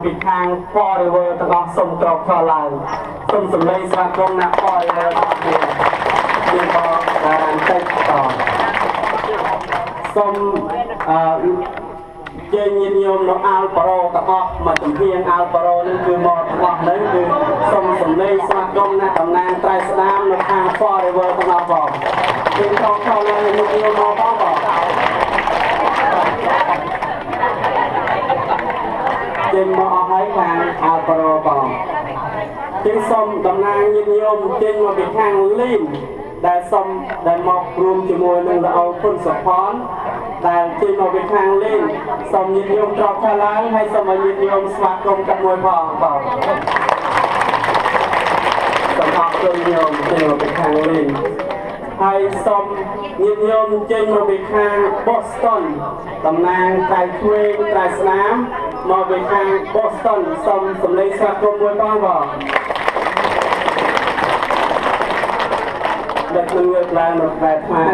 ពីខាង Forever ទាំងអស់សូមក្រោកខលឡើងសូមសម្លេងស្វាគមន៍អ្នក Forever ទាំងអស់គ្នាមានបងតារាតិចតសូមជើញញាតិញោមនៅអាល់ប៉ារ៉ូទាំងអស់មកចំហៀងអាល់ប៉ារ៉ូនេះគឺមកទាំងអស់នេះគឺសូមសម្លេងស្វាគមន៍អ្នកតំណាងត្រៃស្ដាមនៅខាង Forever ទាំងអស់បងមានខខឡើងញាតិញោមមកបងចេញមកអស់ហើយខាងអាល់ប៉ារ៉ូបងជាងសូមតំណាងញាតិញោមចេញមកពីខាងលីនដែលសូមដែលមករួមជាមួយនឹងលោកអ៊ុនសុផនដែលចេញមកពីខាងលីនសូមញាតិញោមត្រកថាឡើងហើយសូមឲ្យញាតិញោមស្វាគមន៍กันមួយផងបងសូមអរគុណញោមចេញមកពីខាងលីនហើយសូមញាតិញោមចេញមកពីខាង Boston តំណាងត្រៃឆ្វេងត្រៃស្នាមមកពីខាង Boston សូមសម្លេងស្វាគមន៍មួយផងបងដឹកនឹងលើកឡើងនៅបែបខ្មែរ